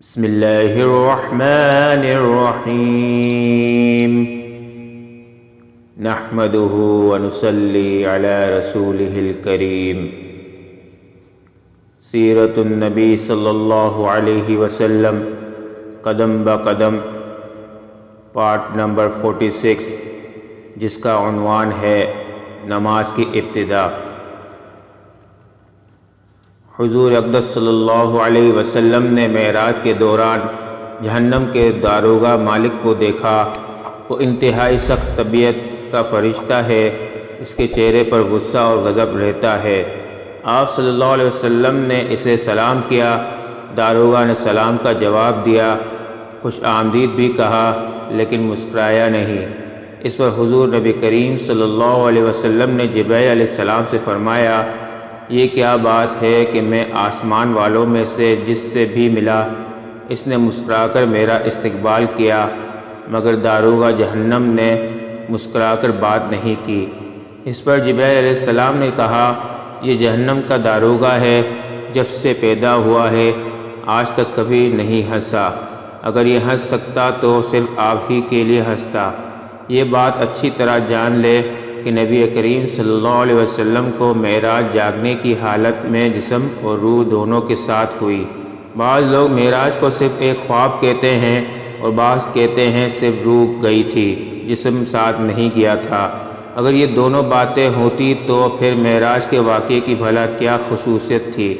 بسم اللہ الرحمن الرحیم نحمده ونصلی علی رسولہ الکریم سیرت النبی صلی اللہ علیہ وسلم قدم بقدم پارٹ نمبر 46 جس کا عنوان ہے نماز کی ابتدا۔ حضور اقدس صلی اللہ علیہ وسلم نے معراج کے دوران جہنم کے داروغہ مالک کو دیکھا۔ وہ انتہائی سخت طبیعت کا فرشتہ ہے، اس کے چہرے پر غصہ اور غضب رہتا ہے۔ آپ صلی اللہ علیہ وسلم نے اسے سلام کیا۔ داروغہ نے سلام کا جواب دیا، خوش آمدید بھی کہا، لیکن مسکرایا نہیں۔ اس پر حضور نبی کریم صلی اللہ علیہ وسلم نے جبرائیل علیہ السلام سے فرمایا، یہ کیا بات ہے کہ میں آسمان والوں میں سے جس سے بھی ملا اس نے مسکرا کر میرا استقبال کیا، مگر داروغہ جہنم نے مسکرا کر بات نہیں کی۔ اس پر جبرائیل علیہ السلام نے کہا، یہ جہنم کا داروغہ ہے، جب سے پیدا ہوا ہے آج تک کبھی نہیں ہنسا، اگر یہ ہنس سکتا تو صرف آپ ہی کے لیے ہنستا۔ یہ بات اچھی طرح جان لے کہ نبی کریم صلی اللہ علیہ وسلم کو معراج جاگنے کی حالت میں جسم اور روح دونوں کے ساتھ ہوئی۔ بعض لوگ معراج کو صرف ایک خواب کہتے ہیں اور بعض کہتے ہیں صرف روح گئی تھی، جسم ساتھ نہیں گیا تھا۔ اگر یہ دونوں باتیں ہوتی تو پھر معراج کے واقعے کی بھلا کیا خصوصیت تھی؟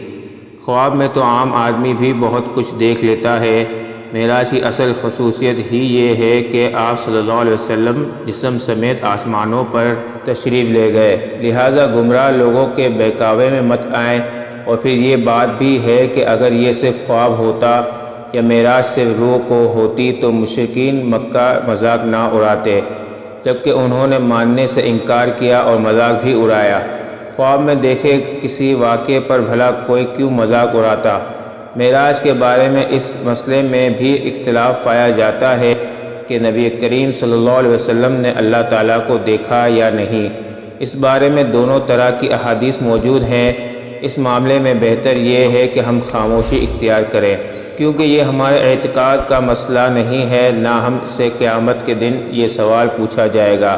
خواب میں تو عام آدمی بھی بہت کچھ دیکھ لیتا ہے۔ معراج کی اصل خصوصیت ہی یہ ہے کہ آپ صلی اللہ علیہ وسلم جسم سمیت آسمانوں پر تشریف لے گئے، لہٰذا گمراہ لوگوں کے بہکاوے میں مت آئیں۔ اور پھر یہ بات بھی ہے کہ اگر یہ صرف خواب ہوتا یا معراج صرف روح کو ہوتی تو مشرکین مکہ مذاق نہ اڑاتے، جبکہ انہوں نے ماننے سے انکار کیا اور مذاق بھی اڑایا۔ خواب میں دیکھے کسی واقعے پر بھلا کوئی کیوں مذاق اڑاتا؟ معراج کے بارے میں اس مسئلے میں بھی اختلاف پایا جاتا ہے کہ نبی کریم صلی اللہ علیہ وسلم نے اللہ تعالیٰ کو دیکھا یا نہیں۔ اس بارے میں دونوں طرح کی احادیث موجود ہیں۔ اس معاملے میں بہتر یہ ہے کہ ہم خاموشی اختیار کریں، کیونکہ یہ ہمارے اعتقاد کا مسئلہ نہیں ہے، نہ ہم سے قیامت کے دن یہ سوال پوچھا جائے گا۔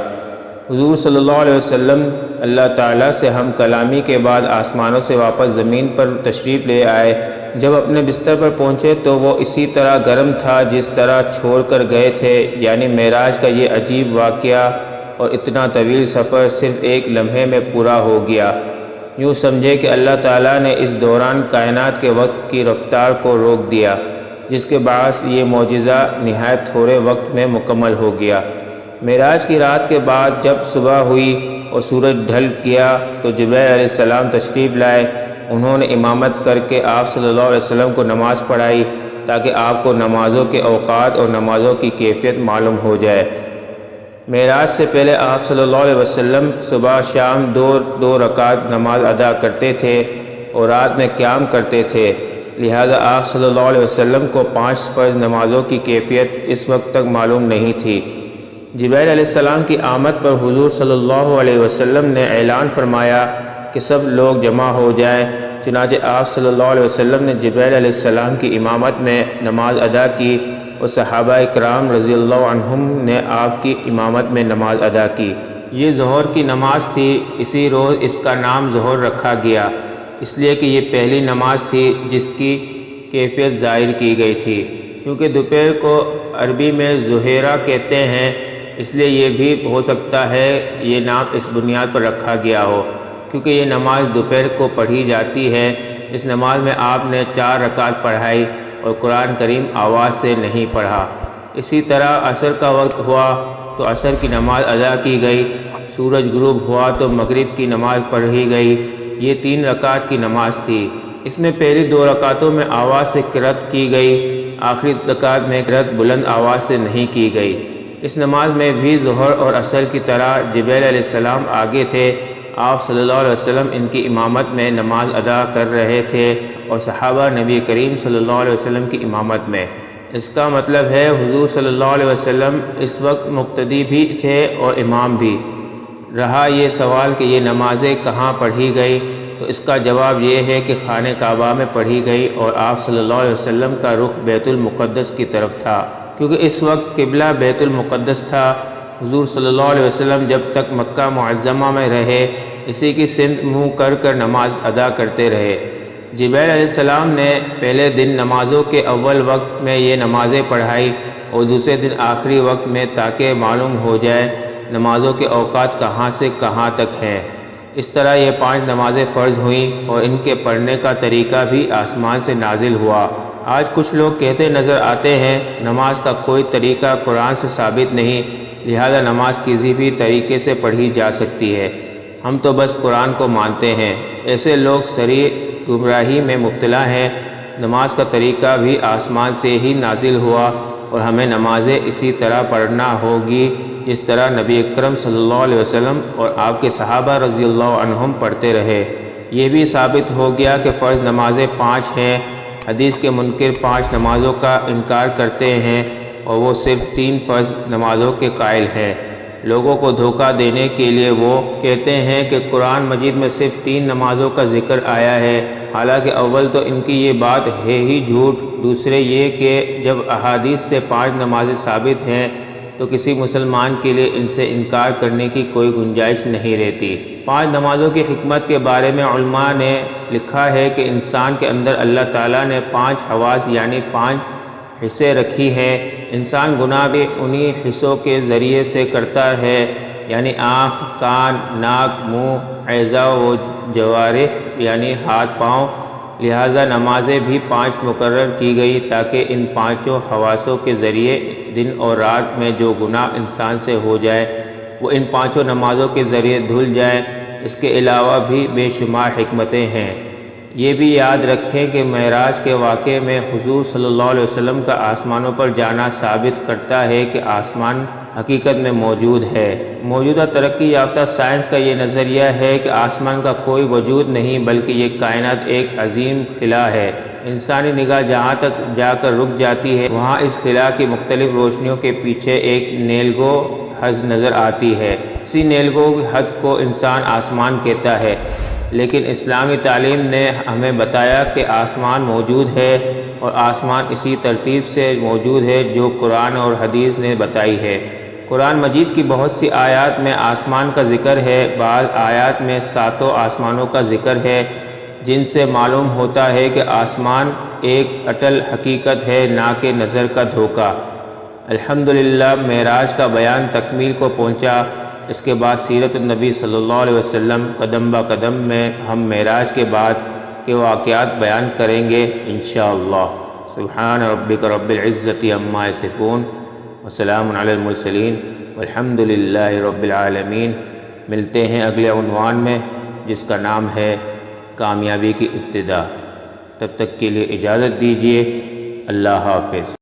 حضور صلی اللہ علیہ وسلم اللہ تعالیٰ سے ہم کلامی کے بعد آسمانوں سے واپس زمین پر تشریف لے آئے۔ جب اپنے بستر پر پہنچے تو وہ اسی طرح گرم تھا جس طرح چھوڑ کر گئے تھے، یعنی معراج کا یہ عجیب واقعہ اور اتنا طویل سفر صرف ایک لمحے میں پورا ہو گیا۔ یوں سمجھے کہ اللہ تعالیٰ نے اس دوران کائنات کے وقت کی رفتار کو روک دیا، جس کے باعث یہ معجزہ نہایت تھوڑے وقت میں مکمل ہو گیا۔ معراج کی رات کے بعد جب صبح ہوئی اور سورج ڈھل گیا تو جبرائیل علیہ السلام تشریف لائے۔ انہوں نے امامت کر کے آپ صلی اللہ علیہ وسلم کو نماز پڑھائی تاکہ آپ کو نمازوں کے اوقات اور نمازوں کی کیفیت معلوم ہو جائے۔ معراج سے پہلے آپ صلی اللہ علیہ وسلم صبح شام دو رکعت نماز ادا کرتے تھے اور رات میں قیام کرتے تھے، لہذا آپ صلی اللہ علیہ وسلم کو 5 فرض نمازوں کی کیفیت اس وقت تک معلوم نہیں تھی۔ جبرائیل علیہ السلام کی آمد پر حضور صلی اللہ علیہ وسلم نے اعلان فرمایا کہ سب لوگ جمع ہو جائیں۔ چنانچہ آپ صلی اللہ علیہ وسلم نے جبرائیل علیہ السلام کی امامت میں نماز ادا کی اور صحابہ کرام رضی اللہ عنہم نے آپ کی امامت میں نماز ادا کی۔ یہ ظہر کی نماز تھی، اسی روز اس کا نام ظہر رکھا گیا، اس لیے کہ یہ پہلی نماز تھی جس کی کیفیت ظاہر کی گئی تھی۔ چونکہ دوپہر کو عربی میں ظہیرہ کہتے ہیں، اس لیے یہ بھی ہو سکتا ہے یہ نام اس بنیاد پر رکھا گیا ہو کیونکہ یہ نماز دوپہر کو پڑھی جاتی ہے۔ اس نماز میں آپ نے 4 رکعت پڑھائی اور قرآن کریم آواز سے نہیں پڑھا۔ اسی طرح عصر کا وقت ہوا تو عصر کی نماز ادا کی گئی، سورج غروب ہوا تو مغرب کی نماز پڑھی گئی۔ یہ 3 رکعت کی نماز تھی۔ اس میں پہلی 2 رکعتوں میں آواز سے قرأت کی گئی، آخری رکعت میں قرأت بلند آواز سے نہیں کی گئی۔ اس نماز میں بھی ظہر اور عصر کی طرح جبرائیل علیہ السلام آگے تھے۔ آپ صلی اللہ علیہ وسلم ان کی امامت میں نماز ادا کر رہے تھے اور صحابہ نبی کریم صلی اللہ علیہ وسلم کی امامت میں۔ اس کا مطلب ہے حضور صلی اللہ علیہ وسلم اس وقت مقتدی بھی تھے اور امام بھی۔ رہا یہ سوال کہ یہ نمازیں کہاں پڑھی گئی، تو اس کا جواب یہ ہے کہ خانہ کعبہ میں پڑھی گئی اور آپ صلی اللہ علیہ وسلم کا رخ بیت المقدس کی طرف تھا، کیونکہ اس وقت قبلہ بیت المقدس تھا۔ حضور صلی اللہ علیہ وسلم جب تک مکہ معظمہ میں رہے اسی کی سمت منہ کر کر نماز ادا کرتے رہے۔ جبرائیل علیہ السلام نے پہلے دن نمازوں کے اول وقت میں یہ نمازیں پڑھائی اور دوسرے دن آخری وقت میں، تاکہ معلوم ہو جائے نمازوں کے اوقات کہاں سے کہاں تک ہیں۔ اس طرح یہ 5 نمازیں فرض ہوئیں اور ان کے پڑھنے کا طریقہ بھی آسمان سے نازل ہوا۔ آج کچھ لوگ کہتے نظر آتے ہیں نماز کا کوئی طریقہ قرآن سے ثابت نہیں، لہذا نماز کسی بھی طریقے سے پڑھی جا سکتی ہے، ہم تو بس قرآن کو مانتے ہیں۔ ایسے لوگ صریح گمراہی میں مبتلا ہیں۔ نماز کا طریقہ بھی آسمان سے ہی نازل ہوا اور ہمیں نمازیں اسی طرح پڑھنا ہوگی جس طرح نبی اکرم صلی اللہ علیہ وسلم اور آپ کے صحابہ رضی اللہ عنہم پڑھتے رہے۔ یہ بھی ثابت ہو گیا کہ فرض نمازیں 5 ہیں۔ حدیث کے منکر 5 نمازوں کا انکار کرتے ہیں اور وہ صرف 3 فرض نمازوں کے قائل ہیں۔ لوگوں کو دھوکہ دینے کے لیے وہ کہتے ہیں کہ قرآن مجید میں صرف 3 نمازوں کا ذکر آیا ہے، حالانکہ اول تو ان کی یہ بات ہے ہی جھوٹ، دوسرے یہ کہ جب احادیث سے 5 نمازیں ثابت ہیں تو کسی مسلمان کے لیے ان سے انکار کرنے کی کوئی گنجائش نہیں رہتی۔ 5 نمازوں کی حکمت کے بارے میں علماء نے لکھا ہے کہ انسان کے اندر اللہ تعالیٰ نے 5 حواس یعنی 5 حصے رکھی ہیں۔ انسان گناہ بھی انہی حصوں کے ذریعے سے کرتا ہے، یعنی آنکھ، کان، ناک، منہ، اعضاء و جوارح یعنی ہاتھ پاؤں، لہٰذا نمازیں بھی 5 مقرر کی گئی تاکہ ان 5 حواسوں کے ذریعے دن اور رات میں جو گناہ انسان سے ہو جائے وہ ان 5 نمازوں کے ذریعے دھل جائے۔ اس کے علاوہ بھی بے شمار حکمتیں ہیں۔ یہ بھی یاد رکھیں کہ معراج کے واقعے میں حضور صلی اللہ علیہ وسلم کا آسمانوں پر جانا ثابت کرتا ہے کہ آسمان حقیقت میں موجود ہے۔ موجودہ ترقی یافتہ سائنس کا یہ نظریہ ہے کہ آسمان کا کوئی وجود نہیں بلکہ یہ کائنات ایک عظیم خلا ہے۔ انسانی نگاہ جہاں تک جا کر رک جاتی ہے وہاں اس خلا کی مختلف روشنیوں کے پیچھے ایک نیلگو حد نظر آتی ہے۔ اسی نیلگو حد کو انسان آسمان کہتا ہے، لیکن اسلامی تعلیم نے ہمیں بتایا کہ آسمان موجود ہے اور آسمان اسی ترتیب سے موجود ہے جو قرآن اور حدیث نے بتائی ہے۔ قرآن مجید کی بہت سی آیات میں آسمان کا ذکر ہے، بعض آیات میں 7 آسمانوں کا ذکر ہے، جن سے معلوم ہوتا ہے کہ آسمان ایک اٹل حقیقت ہے، نہ کہ نظر کا دھوکہ۔ الحمدللہ معراج کا بیان تکمیل کو پہنچا۔ اس کے بعد سیرت النبی صلی اللہ علیہ وسلم قدم با قدم میں ہم معراج کے بعد کے واقعات بیان کریں گے انشاءاللہ۔ سبحان ربک رب العزت عما یصفون وسلام علی المرسلین والحمد للہ رب العالمین۔ ملتے ہیں اگلے عنوان میں جس کا نام ہے کامیابی کی ابتدا۔ تب تک کے لیے اجازت دیجیے، اللہ حافظ۔